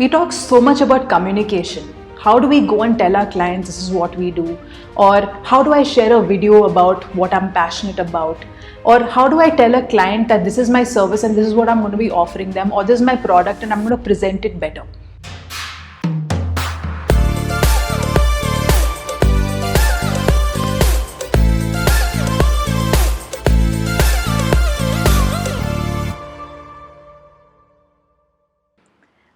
We talk so much about communication. How do we go and tell our clients this is what we do? Or how do I share a video about what I'm passionate about? Or how do I tell a client that this is my service and this is what I'm going to be offering them, or this is my product and I'm going to present it better?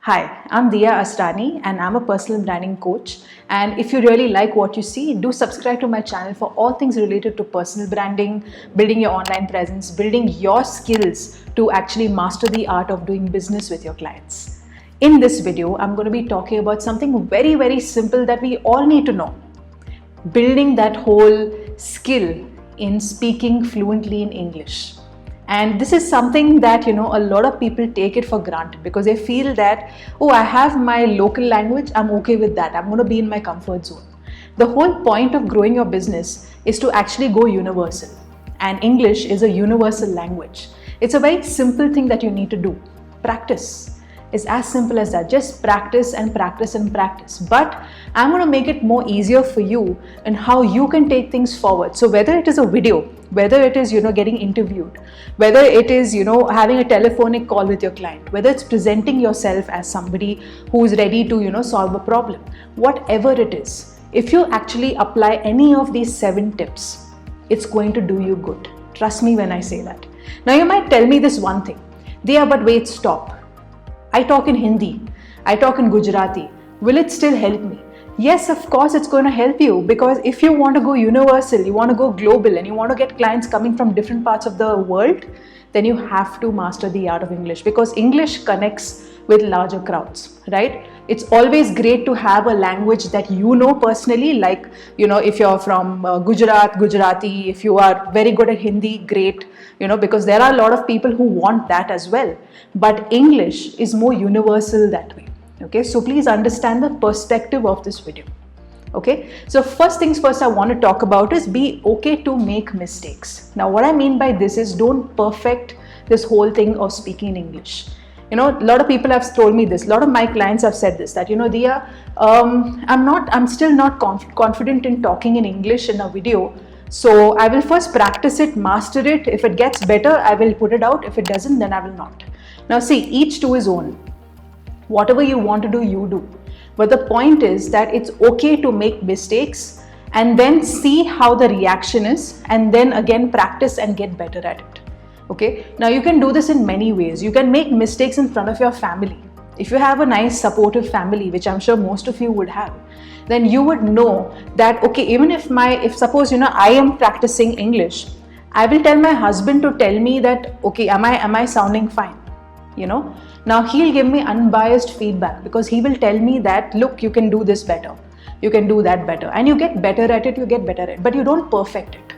Hi, I'm Diya Asrani and I'm a personal branding coach. And if you really like what you see, do subscribe to my channel for all things related to personal branding, building your online presence, building your skills to actually master the art of doing business with your clients. In this video, I'm going to be talking about something very, very simple that we all need to know. Building that whole skill in speaking fluently in English. And this is something that, a lot of people take it for granted because they feel that, oh, I have my local language, I'm okay with that, I'm going to be in my comfort zone. The whole point of growing your business is to actually go universal. And English is a universal language. It's a very simple thing that you need to do. Practice. It's as simple as that. Just practice and practice and practice. But I'm going to make it more easier for you and how you can take things forward. So whether it is a video, whether it is, getting interviewed, whether it is, having a telephonic call with your client, whether it's presenting yourself as somebody who is ready to, solve a problem, whatever it is, if you actually apply any of these 7 tips, it's going to do you good. Trust me when I say that. Now you might tell me this one thing, Diya, but wait, stop. I talk in Hindi, I talk in Gujarati. Will it still help me? Yes, of course it's going to help you, because if you want to go universal, you want to go global and you want to get clients coming from different parts of the world, then you have to master the art of English, because English connects with larger crowds, right? It's always great to have a language that you know personally, like, if you're from Gujarati, if you are very good at Hindi, great, because there are a lot of people who want that as well. But English is more universal that way. Okay, so please understand the perspective of this video. Okay, so first things first I want to talk about is be okay to make mistakes. Now what I mean by this is don't perfect this whole thing of speaking in English. A lot of people have told me this, a lot of my clients have said this, that Diya, I'm still not confident in talking in English in a video. So I will first practice it, master it. If it gets better, I will put it out. If it doesn't, then I will not. Now see, each to his own. Whatever you want to do, you do. But the point is that it's okay to make mistakes and then see how the reaction is, and then again practice and get better at it. Okay. Now you can do this in many ways. You can make mistakes in front of your family. If you have a nice supportive family, which I'm sure most of you would have, then you would know that, okay, even if suppose, I am practicing English, I will tell my husband to tell me that, okay, am I sounding fine? Now he'll give me unbiased feedback, because he will tell me that, look, you can do this better, you can do that better, and you get better at it, but you don't perfect it.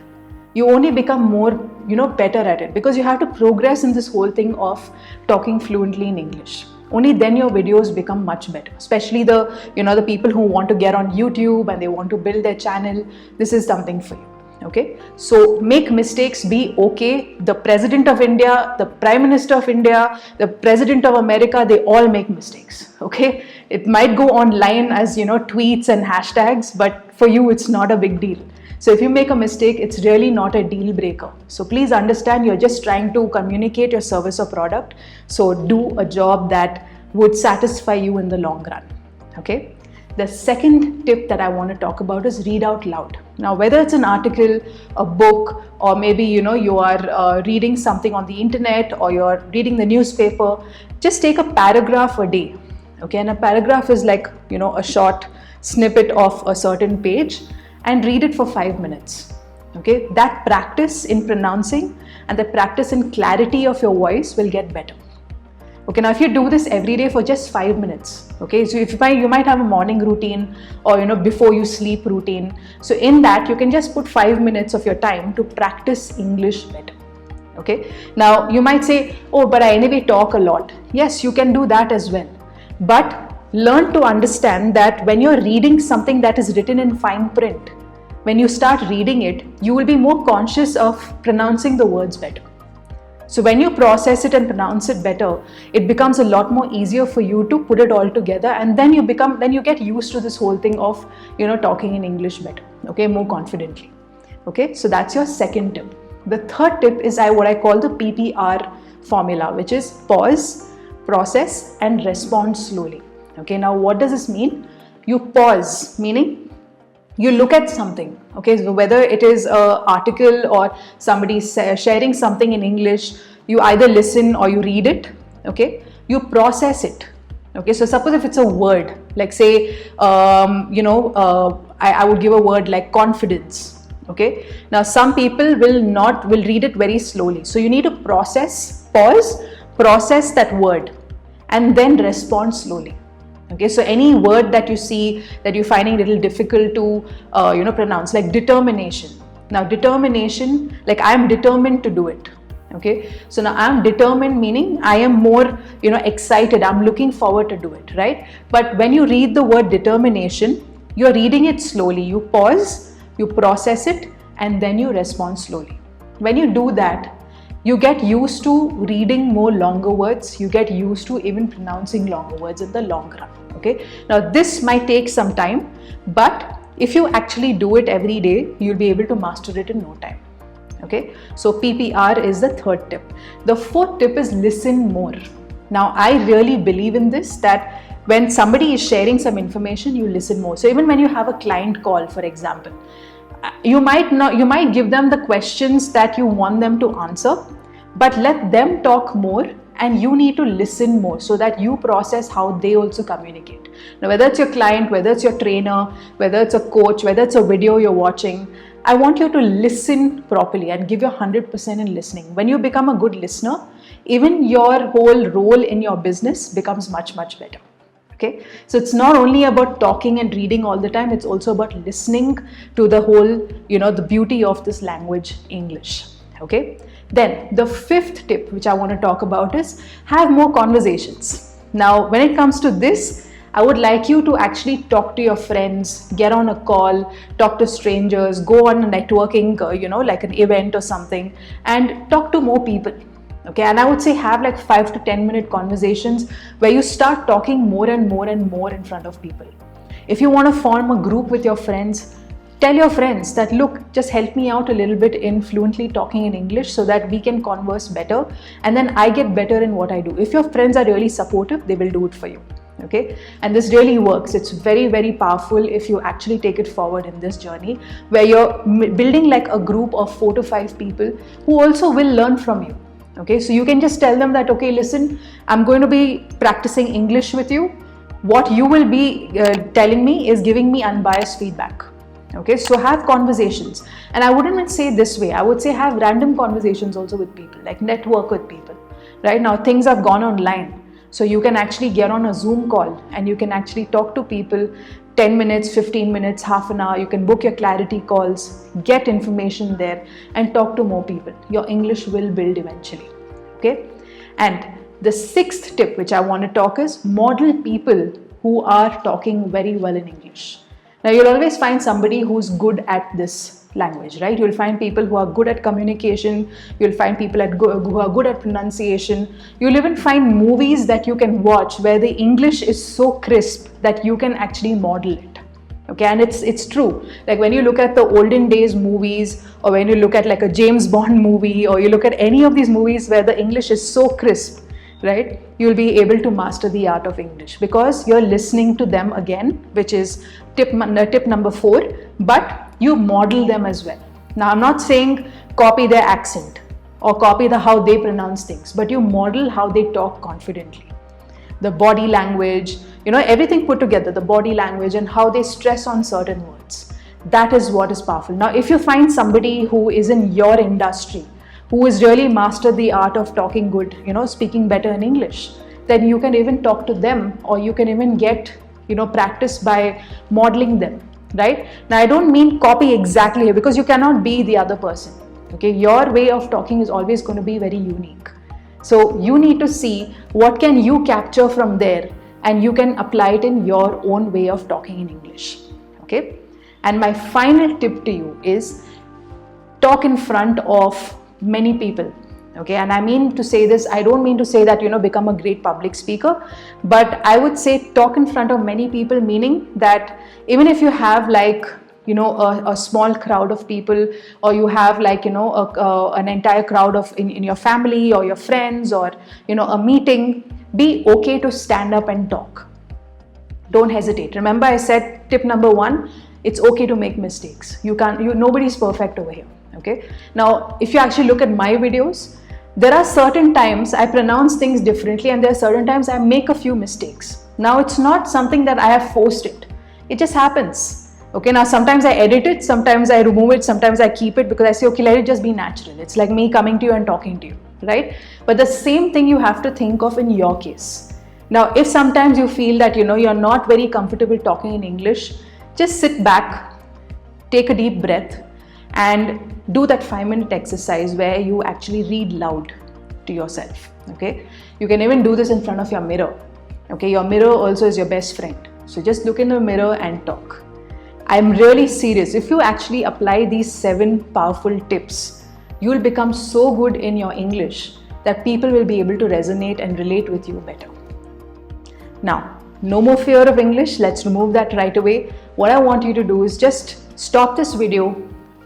You only become more, better at it, because you have to progress in this whole thing of talking fluently in English. Only then your videos become much better, especially the people who want to get on YouTube and they want to build their channel. This is something for you. Okay, so make mistakes, be okay. The President of India, the Prime Minister of India, the President of America, they all make mistakes. Okay, it might go online as tweets and hashtags, but for you it's not a big deal. So if you make a mistake, it's really not a deal breaker. So please understand, you're just trying to communicate your service or product. So do a job that would satisfy you in the long run. Okay. The second tip that I want to talk about is read out loud. Now, whether it's an article, a book, or maybe, you are reading something on the internet, or you're reading the newspaper, just take a paragraph a day. Okay. And a paragraph is like, a short snippet of a certain page, and read it for 5 minutes. Okay. That practice in pronouncing and the practice in clarity of your voice will get better. Okay, now if you do this every day for just 5 minutes, okay, so you might have a morning routine, or before you sleep routine. So in that, you can just put 5 minutes of your time to practice English better. Okay, now you might say, oh, but I anyway talk a lot. Yes, you can do that as well. But learn to understand that when you're reading something that is written in fine print, when you start reading it, you will be more conscious of pronouncing the words better. So when you process it and pronounce it better, it becomes a lot more easier for you to put it all together, and then you get used to this whole thing of, talking in English better, okay, more confidently. Okay, so that's your second tip. The third tip is what I call the PPR formula, which is pause, process, and respond slowly. Okay, now what does this mean? You pause, meaning you look at something, okay, so whether it is an article or somebody sharing something in English, you either listen or you read it, okay, you process it, okay. So suppose if it's a word, like say, I would give a word like confidence, okay. Now some people will read it very slowly, so you need to pause, process that word, and then respond slowly. Okay, so any word that you see that you're finding a little difficult to pronounce, like determination. Now determination, like I am determined to do it. Okay, so now I am determined, meaning I am more excited, I'm looking forward to do it, right? But when you read the word determination, you're reading it slowly. You pause, you process it, and then you respond slowly. When you do that, you get used to reading more longer words, you get used to even pronouncing longer words in the long run. Okay, now this might take some time, but if you actually do it every day, you'll be able to master it in no time. Okay, so PPR is the third tip. The fourth tip is listen more. Now I really believe in this, that when somebody is sharing some information, you listen more. So even when you have a client call, for example, you might give them the questions that you want them to answer, but let them talk more, and you need to listen more so that you process how they also communicate. Now whether it's your client, whether it's your trainer, whether it's a coach, whether it's a video you're watching, I want you to listen properly and give your 100% in listening. When you become a good listener, even your whole role in your business becomes much, much better. Okay, so it's not only about talking and reading all the time, it's also about listening to the whole, the beauty of this language, English. Okay, then the fifth tip which I want to talk about is have more conversations. Now when it comes to this, I would like you to actually talk to your friends, get on a call, talk to strangers, go on a networking, like an event or something, and talk to more people. Okay, and I would say have like 5 to 10 minute conversations where you start talking more and more and more in front of people. If you want to form a group with your friends, tell your friends that, look, just help me out a little bit in fluently talking in English so that we can converse better, and then I get better in what I do. If your friends are really supportive, they will do it for you. Okay, and this really works. It's very, very powerful if you actually take it forward in this journey where you're building like a group of 4 to 5 people who also will learn from you. Okay, so you can just tell them that, okay, listen, I'm going to be practicing English with you. What you will be telling me is giving me unbiased feedback. Okay, so have conversations. And I wouldn't even say this way. I would say have random conversations also with people, like network with people. Right now, things have gone online. So you can actually get on a Zoom call and you can actually talk to people 10 minutes, 15 minutes, half an hour. You can book your clarity calls, get information there, and talk to more people. Your English will build eventually. Okay, and the sixth tip which I want to talk is model people who are talking very well in English. Now you'll always find somebody who's good at this language, right? You'll find people who are good at communication. You'll find people who are good at pronunciation. You'll even find movies that you can watch where the English is so crisp that you can actually model it. Okay, and it's true. Like when you look at the olden days movies, or when you look at like a James Bond movie, or you look at any of these movies where the English is so crisp, right? You'll be able to master the art of English because you're listening to them again, which is tip number 4, but you model them as well. Now, I'm not saying copy their accent or copy how they pronounce things, but you model how they talk confidently. The body language, everything put together, the body language and how they stress on certain words. That is what is powerful. Now, if you find somebody who is in your industry, who has really mastered the art of talking good, speaking better in English, then you can even talk to them, or you can even get, practice by modeling them, right? Now, I don't mean copy exactly here because you cannot be the other person. Okay, your way of talking is always going to be very unique. So you need to see what can you capture from there, and you can apply it in your own way of talking in English. Okay, and my final tip to you is talk in front of many people. Okay, and I mean to say this, I don't mean to say that, become a great public speaker, but I would say talk in front of many people, meaning that even if you have like, a small crowd of people, or you have like, an entire crowd of in your family or your friends, or, a meeting, be okay to stand up and talk. Don't hesitate. Remember, I said tip number 1, it's okay to make mistakes. Nobody's perfect over here. Okay. Now, if you actually look at my videos, there are certain times I pronounce things differently, and there are certain times I make a few mistakes. Now, it's not something that I have forced it. It just happens. Okay. Now, sometimes I edit it, sometimes I remove it, sometimes I keep it, because I say, okay, let it just be natural. It's like me coming to you and talking to you, right? But the same thing you have to think of in your case. Now, if sometimes you feel that, you're not very comfortable talking in English, just sit back, take a deep breath, and do that 5-minute exercise where you actually read loud to yourself. Okay, you can even do this in front of your mirror. Okay, your mirror also is your best friend. So just look in the mirror and talk. I'm really serious. If you actually apply these 7 powerful tips, you will become so good in your English that people will be able to resonate and relate with you better. Now, no more fear of English. Let's remove that right away. What I want you to do is just stop this video,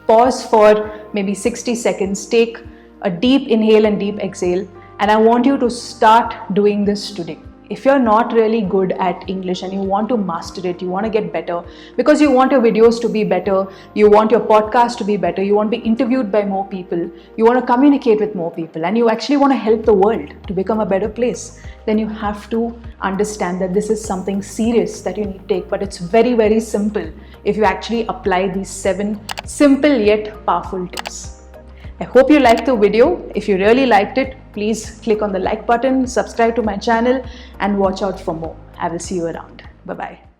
pause for maybe 60 seconds, take a deep inhale and deep exhale, and I want you to start doing this today. If you're not really good at English and you want to master it, you want to get better, because you want your videos to be better, you want your podcast to be better, you want to be interviewed by more people, you want to communicate with more people, and you actually want to help the world to become a better place, then you have to understand that this is something serious that you need to take. But it's very, very simple if you actually apply these 7 simple yet powerful tips. I hope you liked the video. If you really liked it, please click on the like button, subscribe to my channel, and watch out for more. I will see you around. Bye-bye.